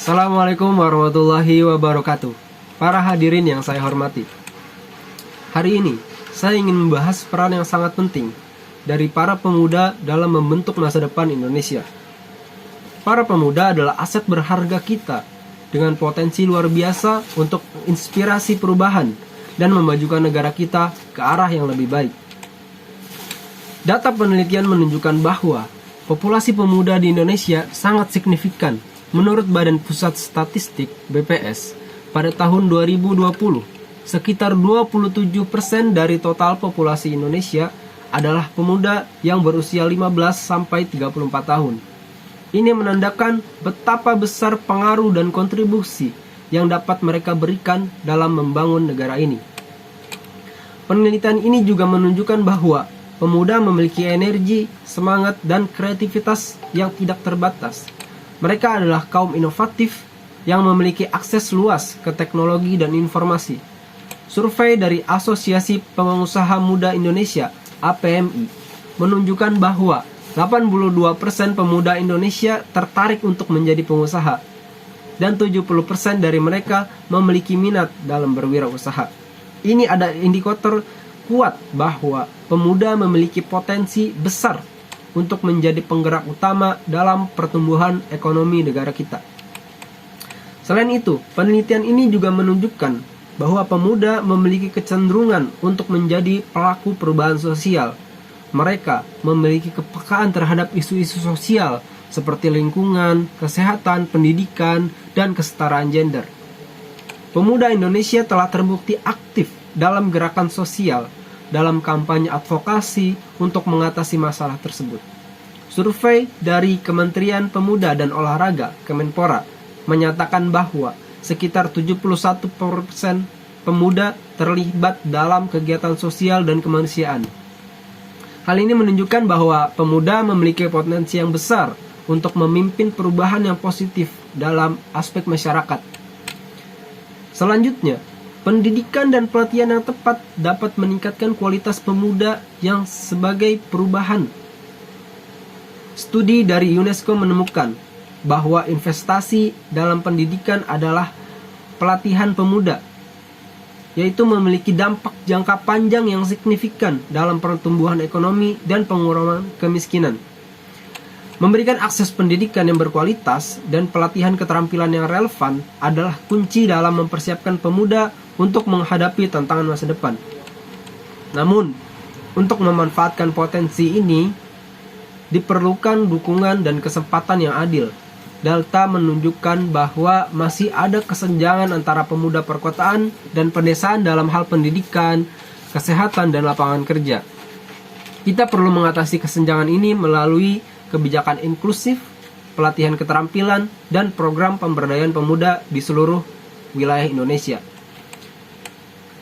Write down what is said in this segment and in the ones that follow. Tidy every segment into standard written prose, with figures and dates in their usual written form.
Assalamualaikum warahmatullahi wabarakatuh. Para hadirin yang saya hormati, hari ini saya ingin membahas peran yang sangat penting dari para pemuda dalam membentuk masa depan Indonesia. Para pemuda adalah aset berharga kita dengan potensi luar biasa untuk inspirasi perubahan dan memajukan negara kita ke arah yang lebih baik. Data penelitian menunjukkan bahwa populasi pemuda di Indonesia sangat signifikan. Menurut Badan Pusat Statistik (BPS), pada tahun 2020, sekitar 27% dari total populasi Indonesia adalah pemuda yang berusia 15-34 tahun. Ini menandakan betapa besar pengaruh dan kontribusi yang dapat mereka berikan dalam membangun negara ini. Penelitian ini juga menunjukkan bahwa pemuda memiliki energi, semangat, dan kreativitas yang tidak terbatas. Mereka adalah kaum inovatif yang memiliki akses luas ke teknologi dan informasi. Survei dari Asosiasi Pengusaha Muda Indonesia (APMI) menunjukkan bahwa 82% pemuda Indonesia tertarik untuk menjadi pengusaha, dan 70% dari mereka memiliki minat dalam berwirausaha. Ini ada indikator kuat bahwa pemuda memiliki potensi besar untuk menjadi penggerak utama dalam pertumbuhan ekonomi negara kita. Selain itu, penelitian ini juga menunjukkan bahwa pemuda memiliki kecenderungan untuk menjadi pelaku perubahan sosial. Mereka memiliki kepekaan terhadap isu-isu sosial seperti lingkungan, kesehatan, pendidikan, dan kesetaraan gender. Pemuda Indonesia telah terbukti aktif dalam gerakan sosial, dalam kampanye advokasi untuk mengatasi masalah tersebut. Survei dari Kementerian Pemuda dan Olahraga (Kemenpora) menyatakan bahwa sekitar 71% pemuda terlibat dalam kegiatan sosial dan kemanusiaan. Hal ini menunjukkan bahwa pemuda memiliki potensi yang besar untuk memimpin perubahan yang positif dalam aspek masyarakat. Selanjutnya, pendidikan dan pelatihan yang tepat dapat meningkatkan kualitas pemuda yang sebagai perubahan. Studi dari UNESCO menemukan bahwa investasi dalam pendidikan adalah pelatihan pemuda, yaitu memiliki dampak jangka panjang yang signifikan dalam pertumbuhan ekonomi dan pengurangan kemiskinan. Memberikan akses pendidikan yang berkualitas dan pelatihan keterampilan yang relevan adalah kunci dalam mempersiapkan pemuda untuk menghadapi tantangan masa depan. Namun, untuk memanfaatkan potensi ini, diperlukan dukungan dan kesempatan yang adil. Data menunjukkan bahwa masih ada kesenjangan antara pemuda perkotaan dan pedesaan dalam hal pendidikan, kesehatan, dan lapangan kerja. Kita perlu mengatasi kesenjangan ini melalui kebijakan inklusif, pelatihan keterampilan, dan program pemberdayaan pemuda di seluruh wilayah Indonesia.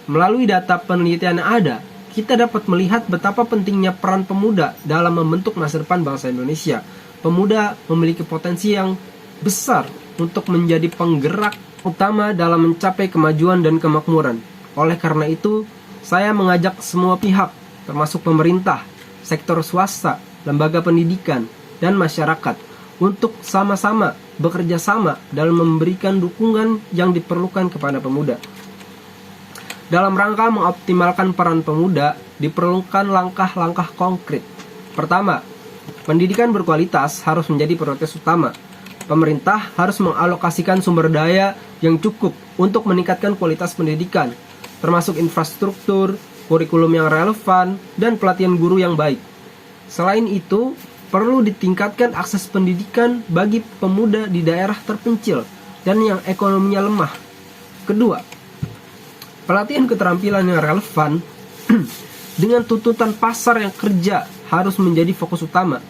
Melalui data penelitian yang ada, kita dapat melihat betapa pentingnya peran pemuda dalam membentuk masa depan bangsa Indonesia. Pemuda memiliki potensi yang besar untuk menjadi penggerak utama dalam mencapai kemajuan dan kemakmuran. Oleh karena itu, saya mengajak semua pihak, termasuk pemerintah, sektor swasta, lembaga pendidikan, dan masyarakat untuk sama-sama bekerja sama dalam memberikan dukungan yang diperlukan kepada pemuda. Dalam rangka mengoptimalkan peran pemuda, diperlukan langkah-langkah konkret. Pertama, pendidikan berkualitas harus menjadi prioritas utama. Pemerintah harus mengalokasikan sumber daya yang cukup untuk meningkatkan kualitas pendidikan, termasuk infrastruktur, kurikulum yang relevan, dan pelatihan guru yang baik. Selain itu, perlu ditingkatkan akses pendidikan bagi pemuda di daerah terpencil dan yang ekonominya lemah. Kedua, pelatihan keterampilan yang relevan dengan tuntutan pasar yang kerja harus menjadi fokus utama.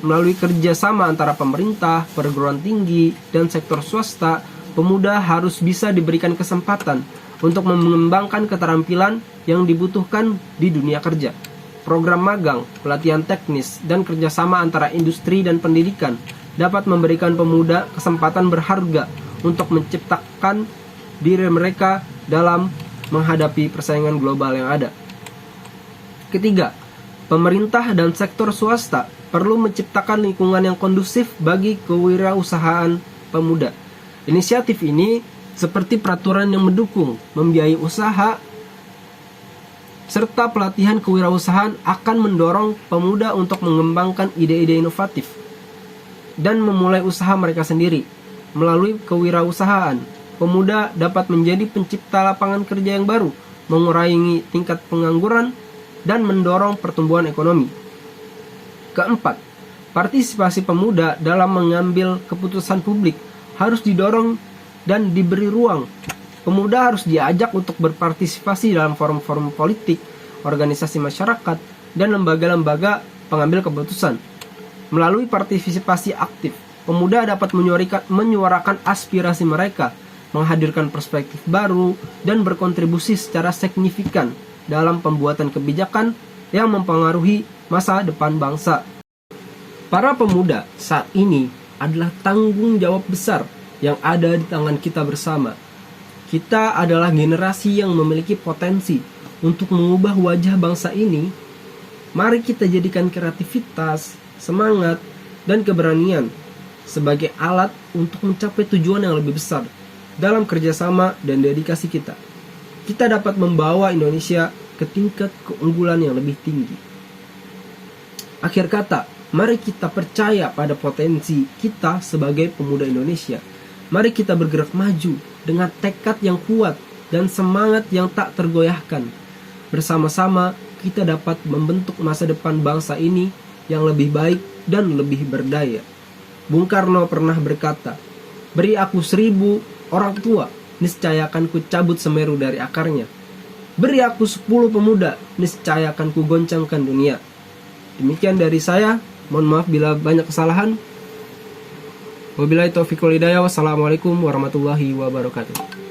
Melalui kerjasama antara pemerintah, perguruan tinggi, dan sektor swasta, pemuda harus bisa diberikan kesempatan untuk mengembangkan keterampilan yang dibutuhkan di dunia kerja. Program magang, pelatihan teknis, dan kerjasama antara industri dan pendidikan dapat memberikan pemuda kesempatan berharga untuk menciptakan diri mereka dalam menghadapi persaingan global yang ada. Ketiga, pemerintah dan sektor swasta perlu menciptakan lingkungan yang kondusif bagi kewirausahaan pemuda. Inisiatif ini seperti peraturan yang mendukung, membiayai usaha, serta pelatihan kewirausahaan akan mendorong pemuda untuk mengembangkan ide-ide inovatif dan memulai usaha mereka sendiri. Melalui kewirausahaan, pemuda dapat menjadi pencipta lapangan kerja yang baru, mengurangi tingkat pengangguran, dan mendorong pertumbuhan ekonomi. Keempat, partisipasi pemuda dalam mengambil keputusan publik harus didorong dan diberi ruang. Pemuda harus diajak untuk berpartisipasi dalam forum-forum politik, organisasi masyarakat, dan lembaga-lembaga pengambil keputusan. Melalui partisipasi aktif, pemuda dapat menyuarakan aspirasi mereka, menghadirkan perspektif baru, dan berkontribusi secara signifikan dalam pembuatan kebijakan yang mempengaruhi masa depan bangsa. Para pemuda saat ini adalah tanggung jawab besar yang ada di tangan kita bersama. Kita adalah generasi yang memiliki potensi untuk mengubah wajah bangsa ini. Mari kita jadikan kreativitas, semangat, dan keberanian sebagai alat untuk mencapai tujuan yang lebih besar. Dalam kerjasama dan dedikasi kita, kita dapat membawa Indonesia ke tingkat keunggulan yang lebih tinggi. Akhir kata, mari kita percaya pada potensi kita sebagai pemuda Indonesia. Mari kita bergerak maju dengan tekad yang kuat dan semangat yang tak tergoyahkan. Bersama-sama kita dapat membentuk masa depan bangsa ini yang lebih baik dan lebih berdaya. Bung Karno pernah berkata, "Beri aku 1000 orang tua, niscaya akan ku cabut Semeru dari akarnya. Beri aku 10 pemuda, niscaya akan ku goncangkan dunia." Demikian dari saya. Mohon maaf bila banyak kesalahan. Wabillahi taufiq wal hidayah. Wassalamualaikum warahmatullahi wabarakatuh.